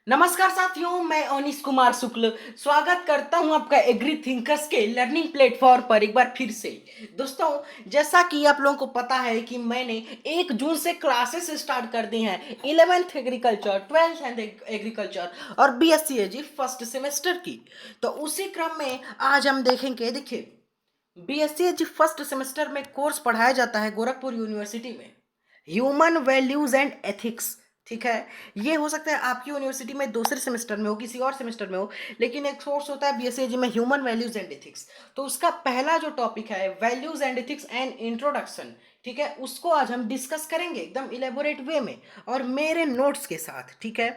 नमस्कार साथियों, मैं अनीश कुमार शुक्ल स्वागत करता हूं आपका एग्री थिंकर्स के लर्निंग प्लेटफॉर्म पर एक बार फिर से। दोस्तों, जैसा कि आप लोगों को पता है कि मैंने 1 जून से क्लासेस स्टार्ट कर दी हैं 11th एग्रीकल्चर, 12th एग्रीकल्चर और बीएससी एजी फर्स्ट सेमेस्टर की। तो उसी क्रम में आज हम देखेंगे। देखिए, बीएससी एजी फर्स्ट सेमेस्टर में कोर्स पढ़ाया जाता है गोरखपुर यूनिवर्सिटी में, ह्यूमन वैल्यूज एंड एथिक्स। ठीक है, ये हो सकता है आपकी यूनिवर्सिटी में दूसरे सेमेस्टर में हो, किसी और सेमेस्टर में हो, लेकिन एक कोर्स होता है बीएससी में ह्यूमन वैल्यूज एंड एथिक्स। तो उसका पहला जो टॉपिक है values and ethics and introduction, ठीक है, उसको आज हम डिस्कस करेंगे एकदम इलेबोरेट वे में और मेरे नोट्स के साथ। ठीक है,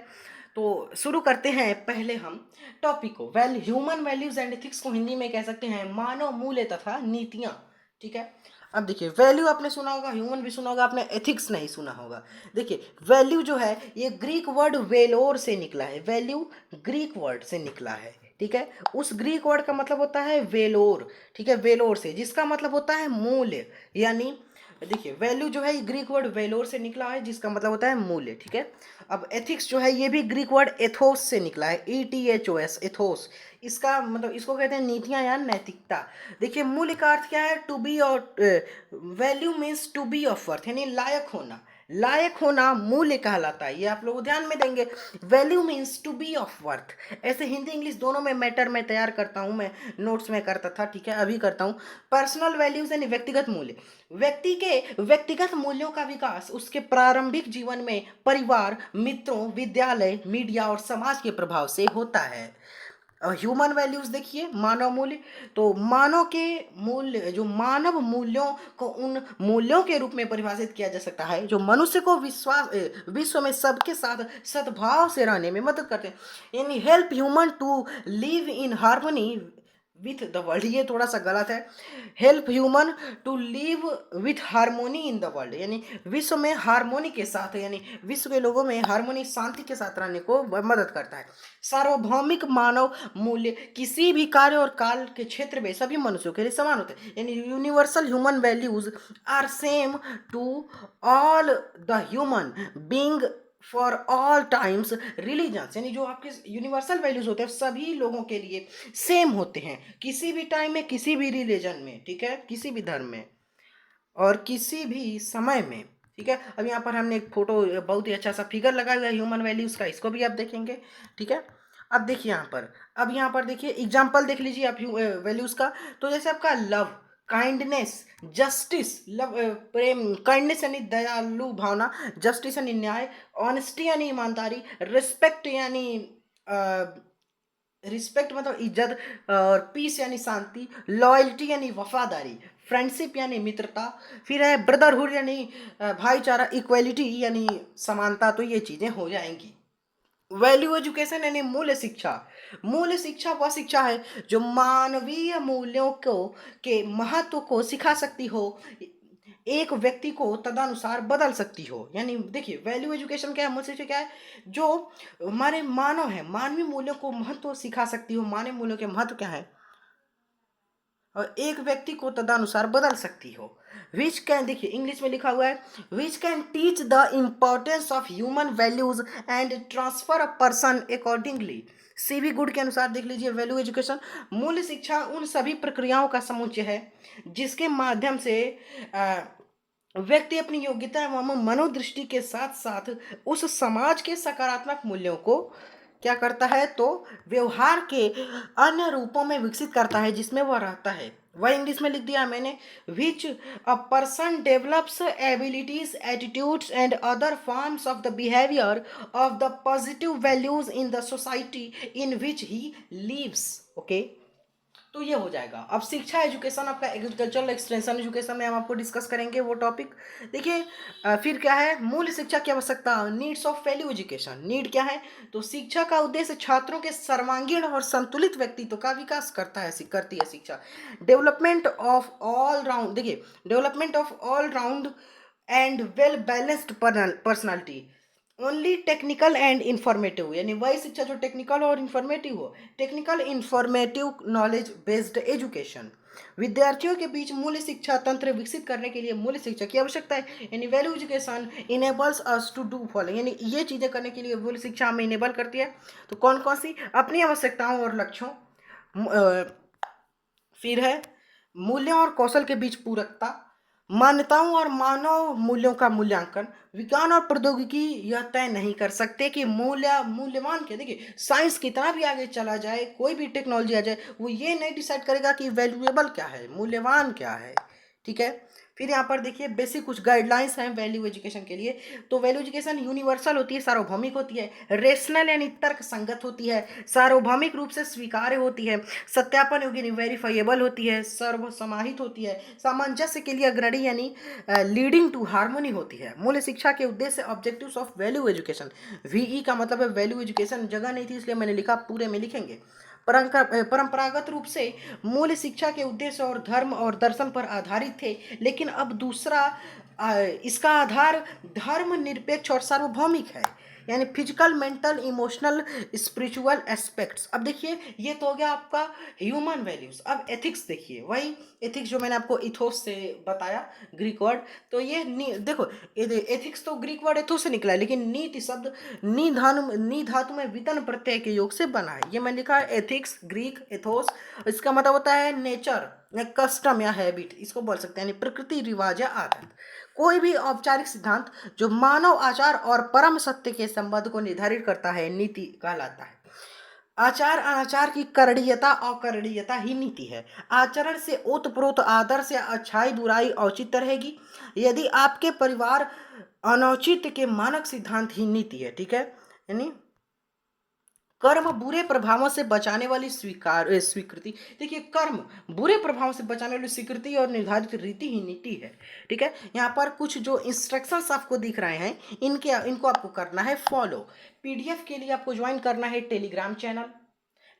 तो शुरू करते हैं पहले हम टॉपिक को। ह्यूमन वैल्यूज एंड एथिक्स को हिंदी में कह सकते हैं मानव मूल्य तथा नीतियां। ठीक है, अब देखिए, वैल्यू आपने सुना होगा, ह्यूमन भी सुना होगा, आपने एथिक्स नहीं सुना होगा। देखिए, वैल्यू जो है ये ग्रीक वर्ड वेलोर से निकला है। वैल्यू ग्रीक वर्ड से निकला है। ठीक है, उस ग्रीक वर्ड का मतलब होता है वेलोर। ठीक है, वेलोर से, जिसका मतलब होता है मूल्य। यानी देखिए, वैल्यू जो है ये ग्रीक वर्ड वेलोर से निकला है, जिसका मतलब होता है मूल्य। ठीक है, अब एथिक्स जो है ये भी ग्रीक वर्ड एथोस से निकला है, ETHOS, एथोस। इसका मतलब, इसको कहते हैं नीतियां या नैतिकता। देखिए, मूल्य का अर्थ क्या है? टू बी, और value means to be of worth, यानी लायक होना। लायक होना मूल्य कहलाता है, ये आप लोग ध्यान में देंगे। Value means to be of worth. ऐसे हिंदी इंग्लिश दोनों में मैटर में तैयार करता हूँ मैं, नोट्स में करता था, ठीक है, अभी करता हूँ। पर्सनल वैल्यूज यानी व्यक्तिगत मूल्य। व्यक्ति के व्यक्तिगत मूल्यों का विकास उसके प्रारंभिक जीवन में परिवार, मित्रों, विद्यालय, मीडिया और समाज के प्रभाव से होता है। ह्यूमन वैल्यूज देखिए, मानव मूल्य। तो मानव के मूल्य, जो मानव मूल्यों को उन मूल्यों के रूप में परिभाषित किया जा सकता है जो मनुष्य को विश्व में सबके साथ सद्भाव से रहने में मदद करते हैं। यानी help human to live in harmony with the world. ये थोड़ा सा गलत है। Help human to live with harmony in the world, यानी विश्व में हारमोनी के साथ, यानी विश्व के लोगों में हारमोनी, शांति के साथ रहने को मदद करता है। सार्वभौमिक मानव मूल्य किसी भी कार्य और काल के क्षेत्र में सभी मनुष्यों के लिए समान होते हैं। यानी universal human values are same to all the human being for all times religions. यानी जो आपके यूनिवर्सल वैल्यूज होते हैं सभी लोगों के लिए सेम होते हैं, किसी भी टाइम में, किसी भी रिलीजन में, ठीक है, किसी भी धर्म में और किसी भी समय में। ठीक है, अब यहाँ पर हमने एक फोटो, बहुत ही अच्छा सा फिगर लगाया हुआ है ह्यूमन वैल्यूज का, इसको भी आप देखेंगे। ठीक है, अब देखिए यहाँ पर, अब यहाँ पर देखिए एग्जाम्पल देख लीजिए आप वैल्यूज का। तो जैसे आपका लव, काइंडनेस, जस्टिस, लव, प्रेम, काइंडनेस यानी दयालु भावना, जस्टिस यानी न्याय, ऑनेस्टी यानी ईमानदारी, रिस्पेक्ट यानी रिस्पेक्ट मतलब इज्जत, और पीस यानी शांति, लॉयल्टी यानी वफादारी, फ्रेंडशिप यानी मित्रता, फिर है ब्रदरहुड यानी भाईचारा, इक्वलिटी यानी समानता। तो ये चीजें हो जाएंगी। वैल्यू एजुकेशन यानी मूल्य शिक्षा। मूल्य शिक्षा वह शिक्षा है जो मानवीय मूल्यों को के महत्व को सिखा सकती हो, एक व्यक्ति को तदनुसार बदल सकती हो। यानी देखिए, वैल्यू एजुकेशन क्या है, मूल्य शिक्षा क्या है? जो हमारे मानव है, मानवीय मूल्यों को महत्व सिखा सकती हो। मानवीय मूल्यों के महत्व क्या है और एक व्यक्ति को तदनुसार बदल सकती हो। विच कैन, देखिए इंग्लिश में लिखा हुआ है, which can teach the importance of human values and transfer a person accordingly. CV good के अनुसार देख लीजिए, वैल्यू एजुकेशन मूल्य शिक्षा उन सभी प्रक्रियाओं का समुच्चय है जिसके माध्यम से व्यक्ति अपनी योग्यता एवं मनोदृष्टि के साथ साथ उस समाज के सकारात्मक मूल्यों को क्या करता है, तो व्यवहार के अन्य रूपों में विकसित करता है जिसमें वह रहता है। वह इंग्लिश में लिख दिया मैंने, which a person develops abilities, attitudes and other forms of the behaviour of the positive values in the society in which he lives. Okay, तो ये हो जाएगा। अब शिक्षा एजुकेशन, आपका एग्रीकल्चरल एक्सटेंशन एजुकेशन में हम आपको डिस्कस करेंगे वो टॉपिक। देखिए, फिर क्या है, मूल शिक्षा की आवश्यकता, needs of value education. Need क्या है, तो शिक्षा का उद्देश्य छात्रों के सर्वांगीण और संतुलित व्यक्तित्व का विकास करता है, करती है शिक्षा। डेवलपमेंट ऑफ ऑल राउंड, देखिए, development of all round and well balanced personality. Only technical and informative, यानी वही शिक्षा जो टेक्निकल और इंफॉर्मेटिव हो। Technical informative knowledge based education, विद्यार्थियों के बीच मूल्य शिक्षा तंत्र विकसित करने के लिए मूल्य शिक्षा की आवश्यकता है। यानी value education enables us to do following, यानी ये चीज़ें करने के लिए मूल्य शिक्षा हमें इनेबल करती है। तो कौन कौन सी? अपनी आवश्यकताओं और लक्ष्यों, फिर है मूल्यों और कौशल के बीच पूरकता, मान्यताओं और मानव मूल्यों का मूल्यांकन। विज्ञान और प्रौद्योगिकी यह तय नहीं कर सकते कि मूल्यवान क्या। देखिए साइंस कितना भी आगे चला जाए, कोई भी टेक्नोलॉजी आ जाए, वो ये नहीं डिसाइड करेगा कि वैल्यूएबल क्या है, मूल्यवान क्या है। ठीक है। फिर यहाँ पर देखिए बेसिक कुछ गाइडलाइंस हैं वैल्यू एजुकेशन के लिए। तो वैल्यू एजुकेशन यूनिवर्सल होती है, सार्वभौमिक होती है, रेशनल यानी तर्क संगत होती है, सार्वभौमिक रूप से स्वीकार्य होती है, सत्यापन योग्य यानी वेरीफाइएबल होती है, सर्वसमाहित होती है, सामंजस्य के लिए अग्रणी यानी लीडिंग टू हार्मोनी होती है। मूल्य शिक्षा के उद्देश्य objectives of value education, VE का मतलब है वैल्यू एजुकेशन, जगह नहीं थी इसलिए मैंने लिखा, पूरे में लिखेंगे। परंपरागत रूप से मूल्य शिक्षा के उद्देश्य और धर्म और दर्शन पर आधारित थे, लेकिन अब दूसरा इसका आधार धर्म निरपेक्ष और सार्वभौमिक है, यानी physical, mental, emotional, spiritual aspects. अब देखिए ये तो हो गया आपका ह्यूमन वैल्यूज। अब एथिक्स देखिए, वही एथिक्स जो मैंने आपको इथोस से बताया, ग्रीक वर्ड। तो ये देखो एथिक्स तो ग्रीक वर्ड एथोस से निकला है, लेकिन नीति शब्द नी धातु में वितन प्रत्यय के योग से बना है। ये मैंने लिखा है एथिक्स, ग्रीक एथोस। इसका मतलब होता है नेचर या कस्टम या हैबिट, इसको बोल सकते हैं, यानी प्रकृति, रिवाज या आदत। कोई भी औपचारिक सिद्धांत जो मानव आचार और परम सत्य के संबंध को निर्धारित करता है नीति कहलाता है। आचार अनाचार की करणीयता अकरणीयता ही नीति है। आचरण से ओतप्रोत आदर से अच्छाई बुराई औचित्य रहेगी। यदि आपके परिवार अनौचित्य के मानक सिद्धांत ही नीति है। ठीक है। यानी कर्म बुरे प्रभावों से बचाने वाली स्वीकृति। देखिए कर्म बुरे प्रभावों से बचाने वाली स्वीकृति और निर्धारित रीति ही नीति है। ठीक है। यहाँ पर कुछ जो इंस्ट्रक्शंस आपको दिख रहे हैं, इनको आपको करना है फॉलो। पीडीएफ के लिए आपको ज्वाइन करना है टेलीग्राम चैनल,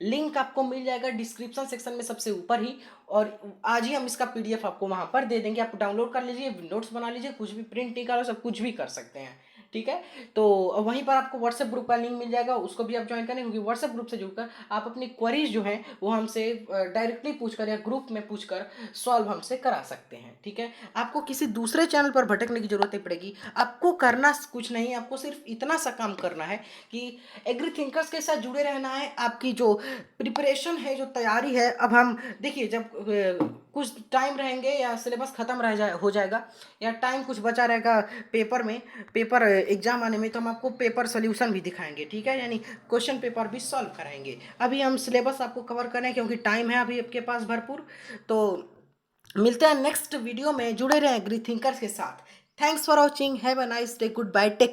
लिंक आपको मिल जाएगा डिस्क्रिप्शन सेक्शन में सबसे ऊपर ही। और आज ही हम इसका पीडीएफ आपको वहां पर दे देंगे, आप डाउनलोड कर लीजिए, नोट्स बना लीजिए, कुछ भी प्रिंट निकालो, सब कुछ भी कर सकते हैं। ठीक है। तो वहीं पर आपको व्हाट्सएप ग्रुप का लिंक मिल जाएगा, उसको भी आप ज्वाइन करें, क्योंकि व्हाट्सएप ग्रुप से जुड़कर आप अपनी क्वेरीज जो हैं वो हमसे डायरेक्टली पूछकर या ग्रुप में पूछकर सॉल्व हमसे करा सकते हैं। ठीक है। आपको किसी दूसरे चैनल पर भटकने की जरूरत नहीं पड़ेगी, आपको करना कुछ नहीं, आपको सिर्फ इतना सा काम करना है कि एग्री थिंकर्स के साथ जुड़े रहना है। आपकी जो प्रिपरेशन है, जो तैयारी है, अब हम देखिए जब कुछ टाइम रहेंगे या सिलेबस खत्म हो जाएगा या टाइम कुछ बचा रहेगा पेपर में, पेपर एग्जाम आने में, तो हम आपको पेपर सोल्यूशन भी दिखाएंगे। ठीक है। यानी क्वेश्चन पेपर भी सॉल्व कराएंगे। अभी हम सिलेबस आपको कवर करें क्योंकि टाइम है अभी आपके पास भरपूर। तो मिलते हैं नेक्स्ट वीडियो में, जुड़े रहें एग्री थिंकर्स के साथ। Thanks for watching, have a nice day, goodbye, take